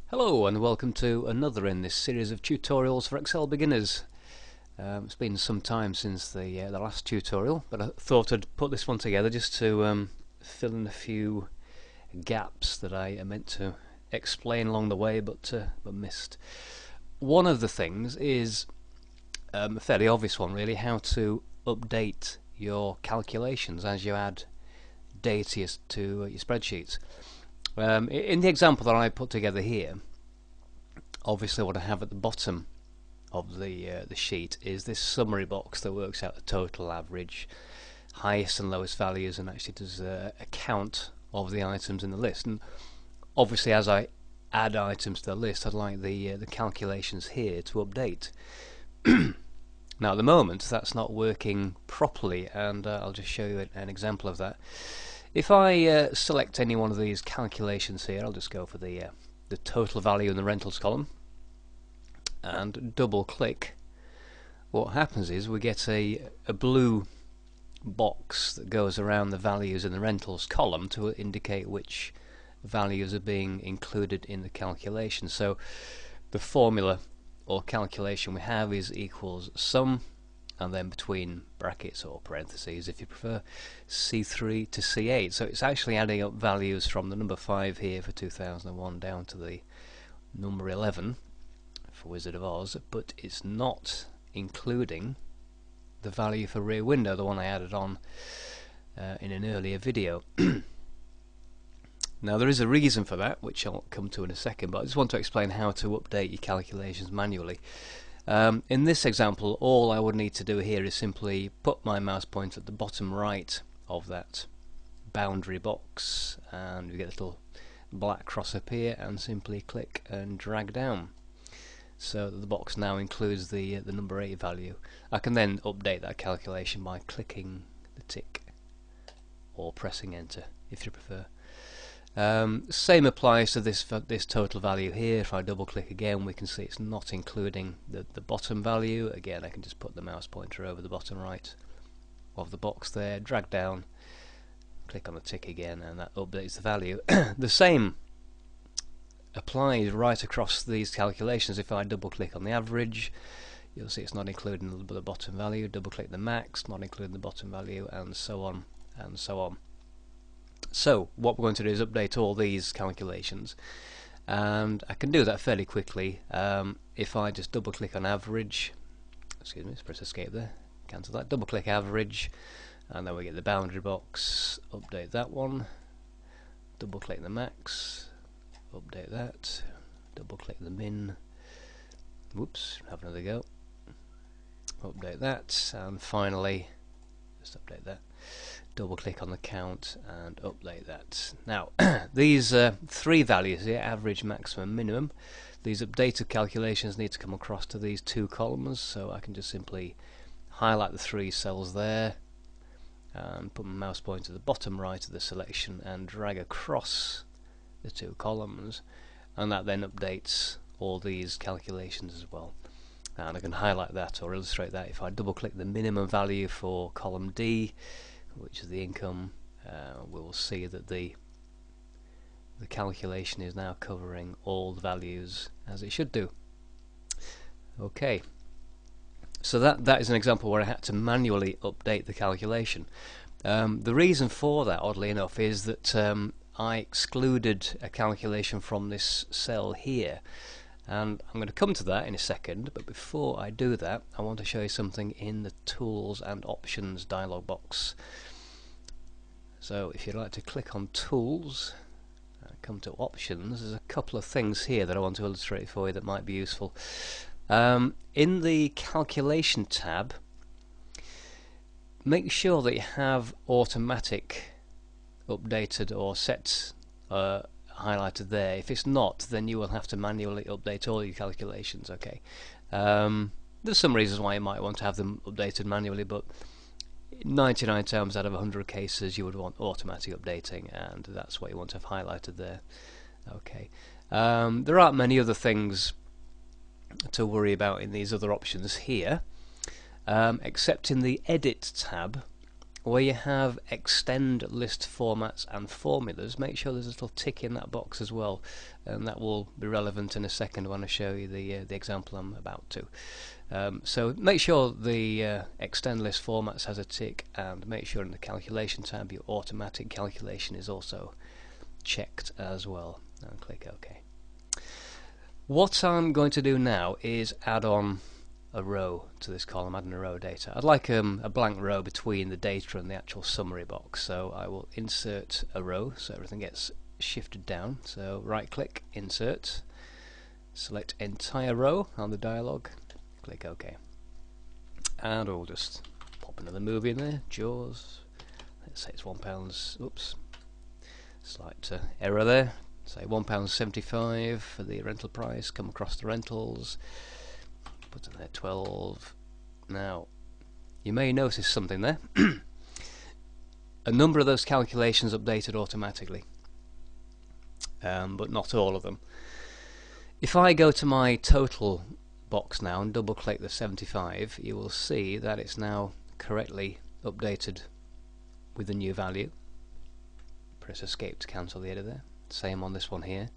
Hello and welcome to another in this series of tutorials for Excel beginners. It's been some time since the last tutorial, but I thought I'd put this one together just to fill in a few gaps that I meant to explain along the way but missed. One of the things is a fairly obvious one really, how to update your calculations as you add data to your spreadsheets. In the example that I put together here, obviously what I have at the bottom of the sheet is this summary box that works out the total average, highest and lowest values, and actually does a count of the items in the list. And obviously as I add items to the list, I'd like the calculations here to update. Now at the moment that's not working properly, and I'll just show you an example of that. If I select any one of these calculations here, I'll just go for the total value in the rentals column and double click. What happens is we get a blue box that goes around the values in the rentals column to indicate which values are being included in the calculation. So the formula or calculation we have is equals sum, and then between brackets or parentheses if you prefer, C3 to C8. So it's actually adding up values from the number 5 here for 2001 down to the number 11 for Wizard of Oz, but it's not including the value for Rear Window, the one I added on in an earlier video. Now there is a reason for that, which I'll come to in a second, but I just want to explain how to update your calculations manually. In this example, all I would need to do here is simply put my mouse pointer at the bottom right of that boundary box, and we get a little black cross up here, and simply click and drag down, so that the box now includes the number 8 value. I can then update that calculation by clicking the tick or pressing enter if you prefer. Same applies to this total value here. If I double click again, we can see it's not including the bottom value. Again, I can just put the mouse pointer over the bottom right of the box there, drag down, click on the tick again, and that updates the value. The same applies right across these calculations. If I double click on the average, you'll see it's not including the bottom value. Double click the max, not including the bottom value, and so on and so on. So what we're going to do is update all these calculations, and I can do that fairly quickly. If I just double click on average, excuse me, let's press escape there, cancel that, double click average, and then we get the boundary box, update that one, double click the max, update that, double click the min, whoops, have another go, update that, and finally just update that, double click on the count and update that. Now these 3 values here, average, maximum, minimum, these updated calculations need to come across to these 2 columns, so I can just simply highlight the 3 cells there and put my mouse pointer to the bottom right of the selection and drag across the 2 columns, and that then updates all these calculations as well. And I can highlight that or illustrate that. If I double click the minimum value for column D, which is the income, we will see that the calculation is now covering all the values as it should do. Okay, so that is an example where I had to manually update the calculation. The reason for that, oddly enough, is that I excluded a calculation from this cell here, and I'm going to come to that in a second, but before I do that I want to show you something in the Tools and Options dialog box. So if you'd like to click on Tools and come to Options, there's a couple of things here that I want to illustrate for you that might be useful. In the Calculation tab, make sure that you have Automatic updated or set highlighted there. If it's not, then you will have to manually update all your calculations. Okay, there's some reasons why you might want to have them updated manually, but 99 times out of 100 cases you would want automatic updating, and that's what you want to have highlighted there. Okay, there aren't many other things to worry about in these other options here, except in the Edit tab where you have extend list formats and formulas, make sure there's a little tick in that box as well, and that will be relevant in a second when I show you the example I'm about to. So make sure the extend list formats has a tick, and make sure in the calculation tab your automatic calculation is also checked as well, and click OK. What I'm going to do now is add on a row to this column, adding a row data. I'd like a blank row between the data and the actual summary box, so I will insert a row so everything gets shifted down. So right click, insert, select entire row on the dialog, click OK, and we'll just pop another movie in there, Jaws. Let's say it's £1, oops, slight error there, say £1.75 for the rental price, come across the rentals, put in there 12. Now you may notice something there. A number of those calculations updated automatically, but not all of them. If I go to my total box now and double click the 75, you will see that it's now correctly updated with the new value. Press escape to cancel the editor. Same on this one here.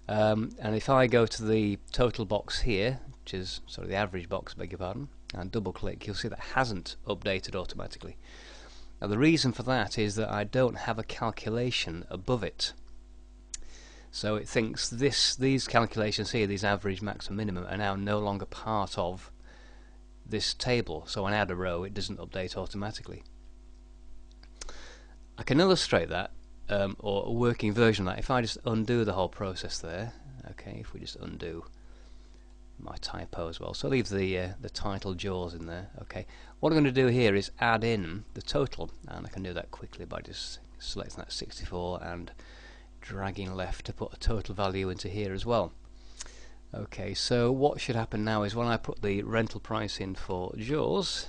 And if I go to the total box here, which is sort of the average box, beg your pardon, and double click, you'll see that hasn't updated automatically. Now the reason for that is that I don't have a calculation above it. So it thinks these calculations here, these average, maximum, minimum, are now no longer part of this table. So when I add a row, it doesn't update automatically. I can illustrate that, or a working version of that, if I just undo the whole process there. Okay, if we just undo my typo as well, so leave the title Jaws in there. Okay, what I'm going to do here is add in the total, and I can do that quickly by just selecting that 64 and dragging left to put a total value into here as well. Okay, so what should happen now is when I put the rental price in for Jaws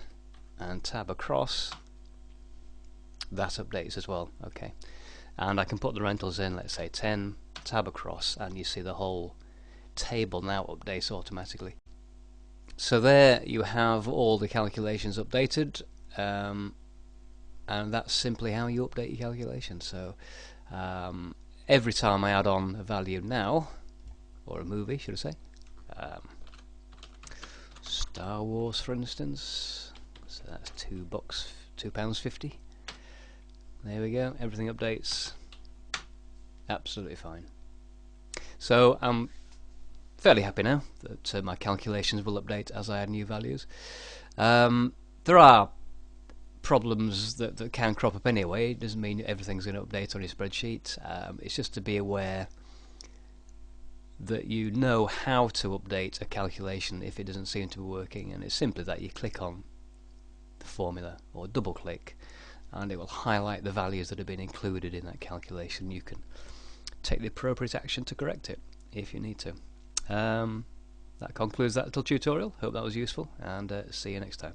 and tab across, that updates as well. Okay, and I can put the rentals in, let's say 10, tab across, and you see the whole table now updates automatically. So there you have all the calculations updated, and that's simply how you update your calculations. So every time I add on a value now, or a movie should I say, Star Wars for instance, so that's £2.50. There we go, everything updates absolutely fine. So I'm fairly happy now that my calculations will update as I add new values. There are problems that can crop up anyway. It doesn't mean everything's going to update on your spreadsheet. It's just to be aware that you know how to update a calculation if it doesn't seem to be working, and it's simply that you click on the formula or double click and it will highlight the values that have been included in that calculation. You can take the appropriate action to correct it if you need to. That concludes that little tutorial. Hope that was useful, and see you next time.